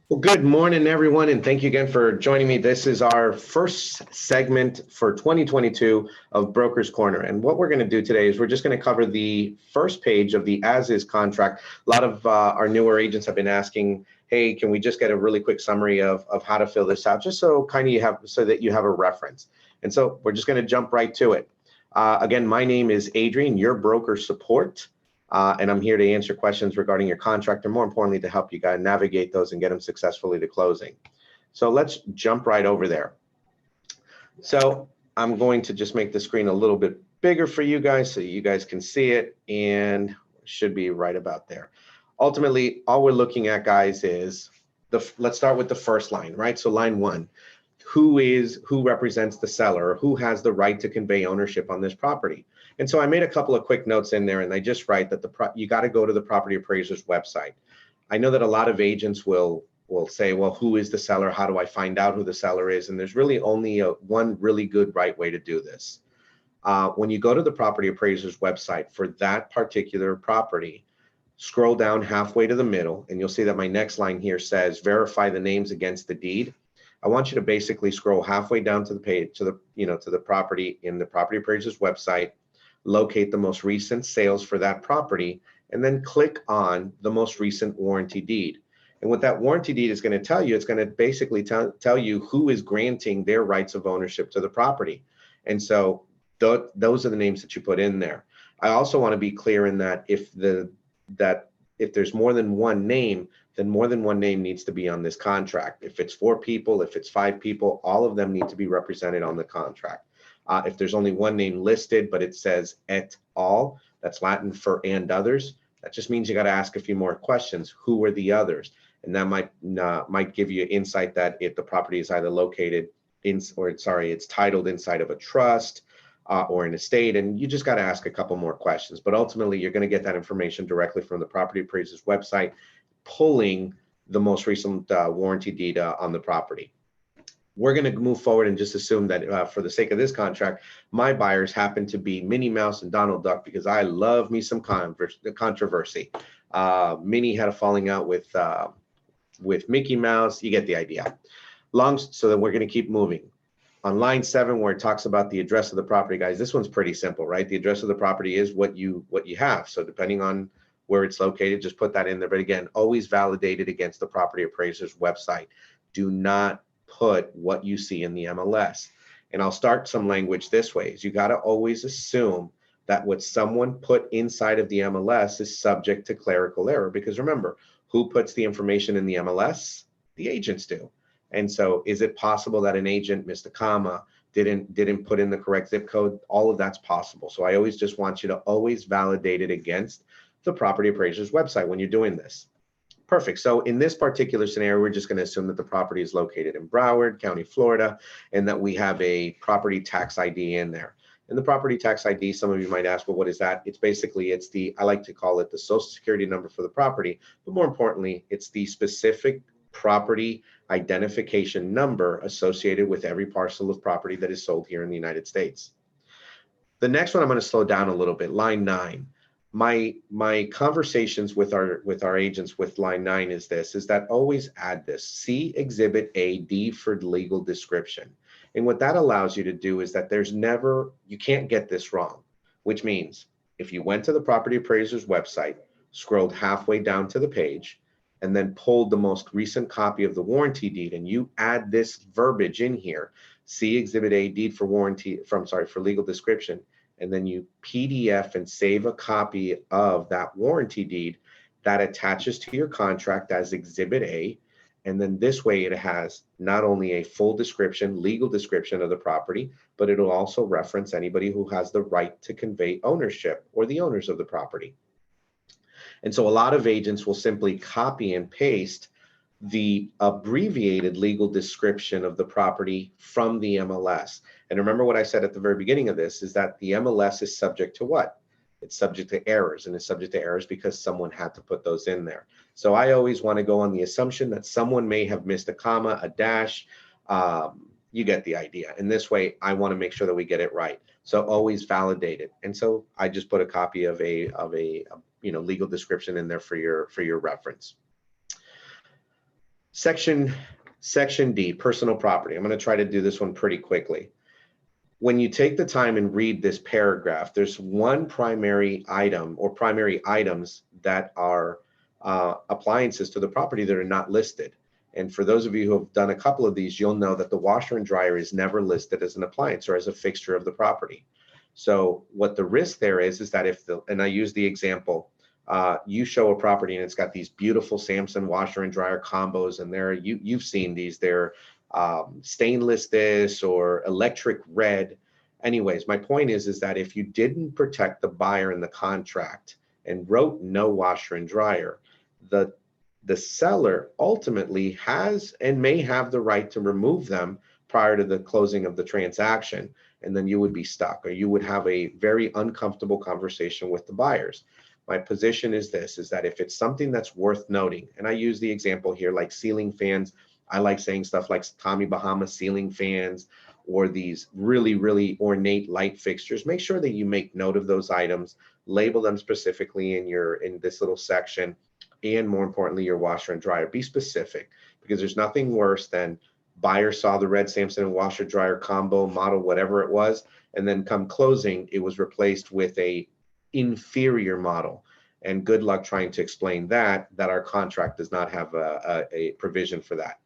Well, good morning, everyone, and thank you again for joining me. This is our first segment for 2022 of Broker's Corner. And what we're going to do today is we're just going to cover the first page of the as-is contract. A lot of our newer agents have been asking, hey, can we just get a really quick summary of how to fill this out, just so that you have a reference. And so we're just going to jump right to it. Again, my name is Adrian, your broker support. And I'm here to answer questions regarding your contract, and more importantly, to help you guys navigate those and get them successfully to closing. So let's jump right over there. So I'm going to just make the screen a little bit bigger for you guys so you guys can see it, and should be right about there. Ultimately, all we're looking at, guys, is let's start with the first line, right? So line one, who represents the seller, who has the right to convey ownership on this property. And so I made a couple of quick notes in there, and I just write that you got to go to the property appraiser's website. I know that a lot of agents will say, well, who is the seller? How do I find out who the seller is? And there's really only one really good right way to do this. When you go to the property appraiser's website for that particular property, scroll down halfway to the middle, and you'll see that my next line here says verify the names against the deed. I want you to basically scroll halfway down to the page, to the property in the property appraiser's website, locate the most recent sales for that property, and then click on the most recent warranty deed. And what that warranty deed is going to tell you, it's going to basically tell you who is granting their rights of ownership to the property. And so those are the names that you put in there. I also want to be clear in that if there's more than one name, then more than one name needs to be on this contract. If it's 4 people, if it's 5 people, all of them need to be represented on the contract. If there's only one name listed, but it says et al., that's Latin for and others, that just means you got to ask a few more questions. Who are the others? And that might give you insight that if the property is either located it's titled inside of a trust or an estate, and you just got to ask a couple more questions. But ultimately, you're going to get that information directly from the property appraiser's website, pulling the most recent warranty deed on the property. We're going to move forward and just assume that for the sake of this contract, my buyers happen to be Minnie Mouse and Donald Duck, because I love me some controversy. Minnie had a falling out with Mickey Mouse. You get the idea. So then we're going to keep moving. On line 7, where it talks about the address of the property, guys, this one's pretty simple, right? The address of the property is what you have. So depending on where it's located, just put that in there. But again, always validate it against the property appraiser's website. Do not put what you see in the MLS. And I'll start some language this way, is you got to always assume that what someone put inside of the MLS is subject to clerical error, because remember, who puts the information in the MLS? The agents do. And so is it possible that an agent missed a comma, didn't put in the correct zip code? All of that's possible. So I always just want you to always validate it against the property appraiser's website when you're doing this. Perfect. So in this particular scenario, we're just going to assume that the property is located in Broward County, Florida, and that we have a property tax ID in there. And the property tax ID, some of you might ask, well, what is that? It's basically, I like to call it the social security number for the property, but more importantly, it's the specific property identification number associated with every parcel of property that is sold here in the United States. The next one, I'm going to slow down a little bit, line 9. My conversations with our agents with line 9 is that always add this: see Exhibit A, D for legal description. And what that allows you to do is that you can't get this wrong, which means if you went to the property appraiser's website, scrolled halfway down to the page, and then pulled the most recent copy of the warranty deed, and you add this verbiage in here, see Exhibit A, deed for legal description, and then you PDF and save a copy of that warranty deed, that attaches to your contract as Exhibit A. And then this way it has not only a full description, legal description of the property, but it'll also reference anybody who has the right to convey ownership or the owners of the property. And so a lot of agents will simply copy and paste the abbreviated legal description of the property from the MLS. And remember what I said at the very beginning of this, is that the MLS is subject to what? It's subject to errors, and it's subject to errors because someone had to put those in there. So I always want to go on the assumption that someone may have missed a comma, a dash. You get the idea. And this way, I want to make sure that we get it right. So always validate it. And so I just put a copy of a legal description in there for your reference. Section D, personal property. I'm going to try to do this one pretty quickly. When you take the time and read this paragraph, there's one primary item or primary items that are appliances to the property that are not listed. And for those of you who have done a couple of these, you'll know that the washer and dryer is never listed as an appliance or as a fixture of the property. So what the risk there is that if and I use the example, you show a property and it's got these beautiful Samsung washer and dryer combos, and you've seen these, they're stainless this or electric red. Anyways, my point is that if you didn't protect the buyer in the contract and wrote no washer and dryer, the seller ultimately has and may have the right to remove them prior to the closing of the transaction, and then you would be stuck, or you would have a very uncomfortable conversation with the buyers. My position is this, is that if it's something that's worth noting, and I use the example here like ceiling fans, I like saying stuff like Tommy Bahama ceiling fans or these really, really ornate light fixtures, make sure that you make note of those items, label them specifically in this little section, and more importantly, your washer and dryer. Be specific, because there's nothing worse than buyer saw the red Samsung washer dryer combo model, whatever it was, and then come closing, it was replaced with a inferior model. And good luck trying to explain that our contract does not have a provision for that.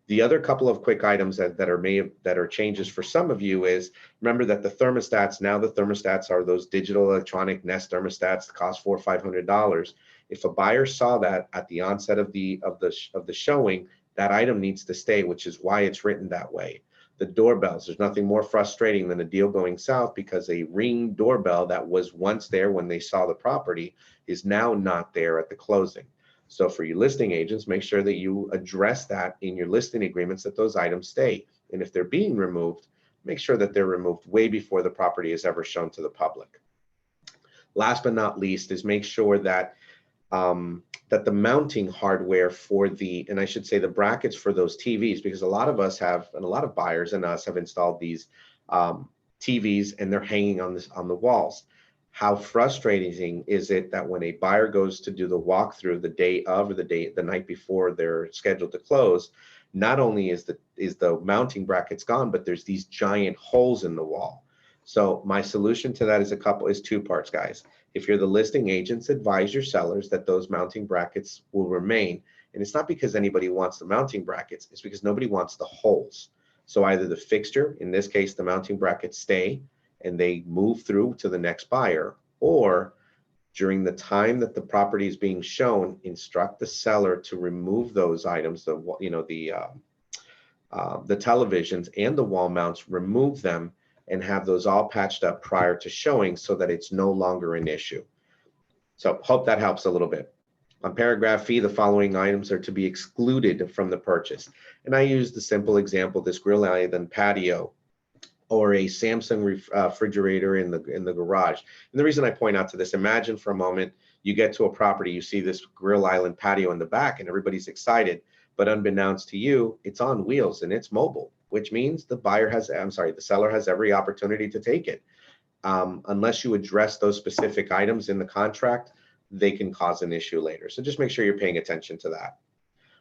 The other couple of quick items that are changes for some of you is, remember that the thermostats are those digital electronic Nest thermostats that cost $400 or $500. If a buyer saw that at the onset of the showing, that item needs to stay, which is why it's written that way. The doorbells, there's nothing more frustrating than a deal going south because a Ring doorbell that was once there when they saw the property is now not there at the closing. So for you listing agents, make sure that you address that in your listing agreements, that those items stay. And if they're being removed, make sure that they're removed way before the property is ever shown to the public. Last but not least is make sure that that the mounting hardware for and I should say the brackets for those TVs, because a lot of us have, and a lot of buyers and us have installed these TVs and they're hanging on the walls. How frustrating is it that when a buyer goes to do the walkthrough the day of or the night before they're scheduled to close, not only is the mounting brackets gone, but there's these giant holes in the wall. So my solution to that is two parts, guys. If you're the listing agents, advise your sellers that those mounting brackets will remain. And it's not because anybody wants the mounting brackets, it's because nobody wants the holes. So either the fixture, in this case, the mounting brackets stay and they move through to the next buyer, or during the time that the property is being shown, instruct the seller to remove those items, the televisions and the wall mounts, remove them and have those all patched up prior to showing so that it's no longer an issue. So hope that helps a little bit. On paragraph E, the following items are to be excluded from the purchase. And I use the simple example, this grill island patio or a Samsung refrigerator in the garage. And the reason I point out to this, imagine for a moment, you get to a property, you see this grill island patio in the back and everybody's excited, but unbeknownst to you, it's on wheels and it's mobile, which means the seller has every opportunity to take it. Unless you address those specific items in the contract, they can cause an issue later. So just make sure you're paying attention to that.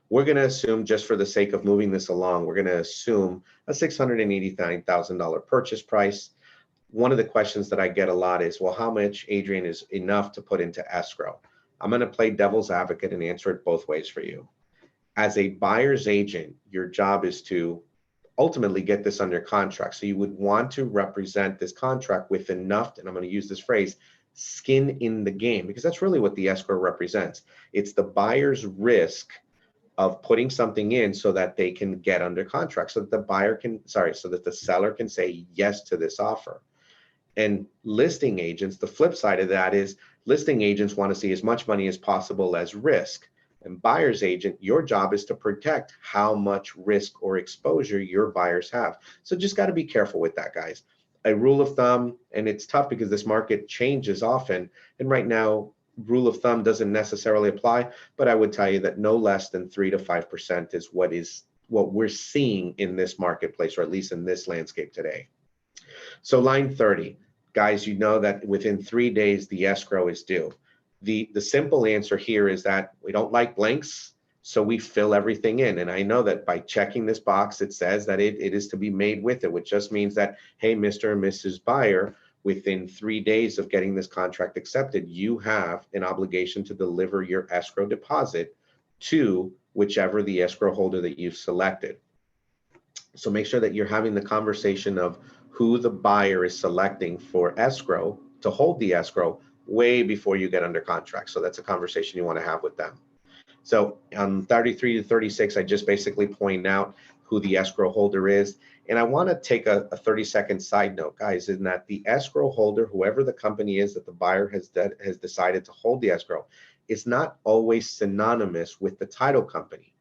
We're going to assume, just for the sake of moving this along, we're going to assume a $689,000 purchase price. One of the questions that I get a lot is, well, how much, Adrian, is enough to put into escrow? I'm going to play devil's advocate and answer it both ways for you. As a buyer's agent, your job is to ultimately get this under contract. So you would want to represent this contract with enough, and I'm going to use this phrase, skin in the game, because that's really what the escrow represents. It's the buyer's risk of putting something in so that they can get under contract, so that the seller can say yes to this offer. And listing agents, the flip side of that is listing agents want to see as much money as possible as risk. And buyer's agent, your job is to protect how much risk or exposure your buyers have. So just got to be careful with that, guys. A rule of thumb, and it's tough because this market changes often, and right now rule of thumb doesn't necessarily apply, but I would tell you that no less than 3 to 5% is what we're seeing in this marketplace, or at least in this landscape today. So line 30, guys, you know that within 3 days the escrow is due. The simple answer here is that we don't like blanks. So we fill everything in. And I know that by checking this box, it says that it is to be made with it, which just means that, hey, Mr. and Mrs. Buyer, within 3 days of getting this contract accepted, you have an obligation to deliver your escrow deposit to whichever the escrow holder that you've selected. So make sure that you're having the conversation of who the buyer is selecting for escrow to hold the escrow way before you get under contract. So that's a conversation you want to have with them. So on 33 to 36, I just basically point out who the escrow holder is. And I want to take a 30-second side note, guys, in that the escrow holder, whoever the company is that the buyer has decided to hold the escrow, is not always synonymous with the title company.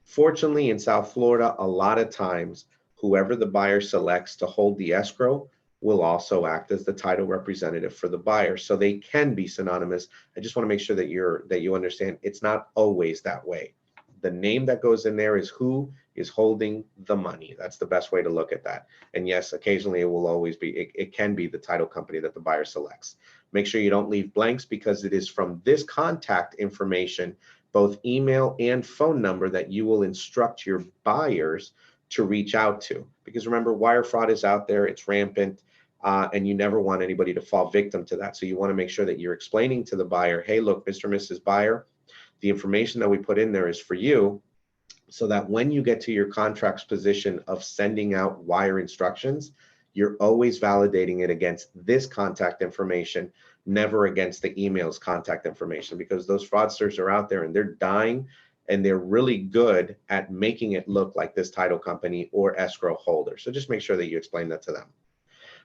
Fortunately, in South Florida, a lot of times, whoever the buyer selects to hold the escrow will also act as the title representative for the buyer. So they can be synonymous. I just want to make sure that you understand it's not always that way. The name that goes in there is who is holding the money. That's the best way to look at that. And yes, occasionally it will always be, it can be the title company that the buyer selects. Make sure you don't leave blanks, because it is from this contact information, both email and phone number, that you will instruct your buyers to reach out to. Because remember, wire fraud is out there, it's rampant, and you never want anybody to fall victim to that. So you want to make sure that you're explaining to the buyer, hey, look, Mr. and Mrs. Buyer, the information that we put in there is for you, so that when you get to your contract's position of sending out wire instructions, you're always validating it against this contact information, never against the email's contact information, because those fraudsters are out there and they're dying, and they're really good at making it look like this title company or escrow holder. So just make sure that you explain that to them.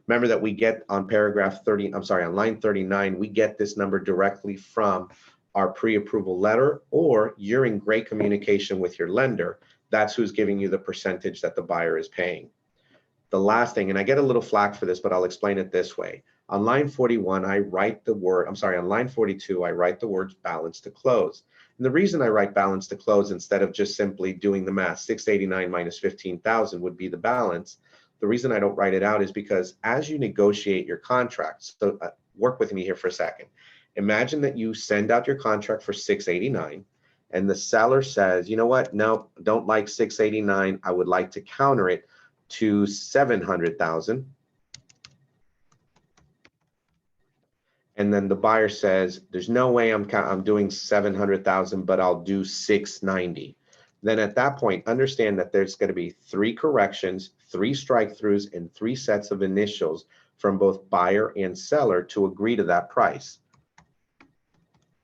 Remember that we get on on line 39, we get this number directly from our pre-approval letter, or you're in great communication with your lender. That's who's giving you the percentage that the buyer is paying. The last thing, and I get a little flack for this, but I'll explain it this way. On line 41, on line 42, I write the words balance to close. And the reason I write balance to close instead of just simply doing the math, 689 minus 15,000 would be the balance. The reason I don't write it out is because as you negotiate your contracts, so work with me here for a second. Imagine that you send out your contract for 689 and the seller says, you know what, no, don't like 689. I would like to counter it to 700,000. And then the buyer says, there's no way I'm doing 700,000, but I'll do 690. Then at that point, understand that there's going to be 3 corrections, 3 strike-throughs, and 3 sets of initials from both buyer and seller to agree to that price.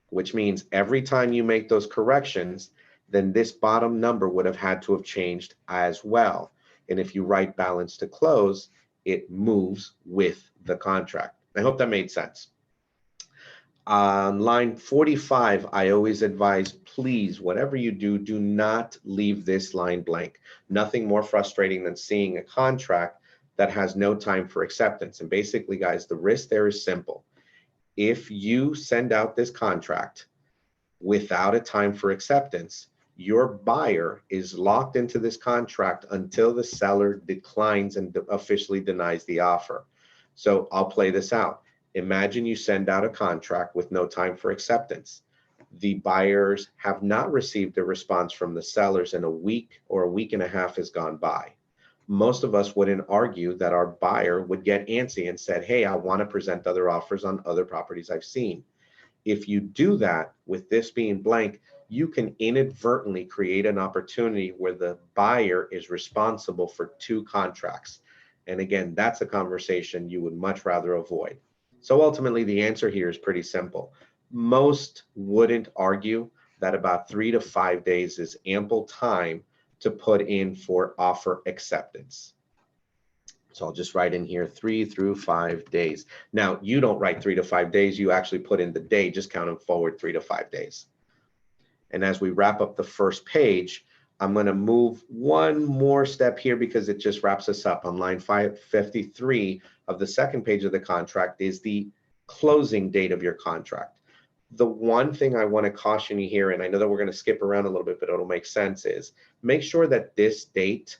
Which means every time you make those corrections, then this bottom number would have had to have changed as well. And if you write balance to close, it moves with the contract. I hope that made sense. On line 45, I always advise, please, whatever you do, do not leave this line blank. Nothing more frustrating than seeing a contract that has no time for acceptance. And basically, guys, the risk there is simple. If you send out this contract without a time for acceptance, your buyer is locked into this contract until the seller declines and officially denies the offer. So I'll play this out. Imagine you send out a contract with no time for acceptance. The buyers have not received a response from the sellers in a week or a week and a half has gone by. Most of us wouldn't argue that our buyer would get antsy and said, hey, I want to present other offers on other properties I've seen. If you do that with this being blank, you can inadvertently create an opportunity where the buyer is responsible for 2 contracts. And again, that's a conversation you would much rather avoid. So ultimately, the answer here is pretty simple. Most wouldn't argue that about 3 to 5 days is ample time to put in for offer acceptance. So I'll just write in here 3 through 5 days. Now, you don't write 3 to 5 days. You actually put in the day, just count them forward 3 to 5 days. And as we wrap up the first page, I'm going to move one more step here because it just wraps us up. On line 553 of the second page of the contract is the closing date of your contract. The one thing I want to caution you here, and I know that we're going to skip around a little bit, but it'll make sense, is make sure that this date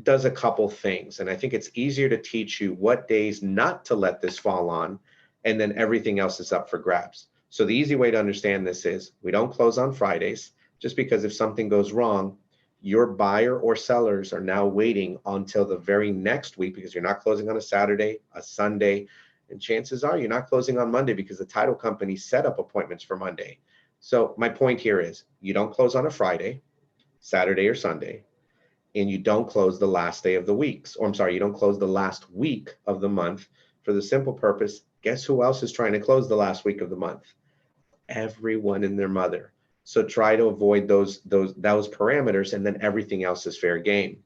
does a couple things. And I think it's easier to teach you what days not to let this fall on, and then everything else is up for grabs. So the easy way to understand this is we don't close on Fridays. just because if something goes wrong, your buyer or sellers are now waiting until the very next week, because you're not closing on a Saturday, a Sunday, and chances are you're not closing on Monday because the title company set up appointments for Monday. So my point here is you don't close on a Friday, Saturday, or Sunday, and you don't close the last day of the weeks, or I'm sorry, you don't close the last week of the month, for the simple purpose, guess who else is trying to close the last week of the month? Everyone and their mother. So try to avoid those parameters, and then everything else is fair game.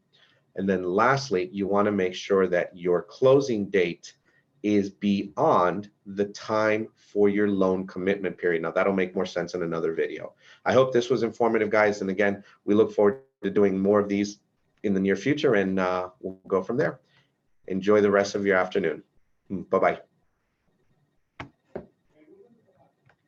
And then lastly, you want to make sure that your closing date is beyond the time for your loan commitment period. Now that'll make more sense in another video. I hope this was informative, guys. And again, we look forward to doing more of these in the near future, and we'll go from there. Enjoy the rest of your afternoon. Bye-bye.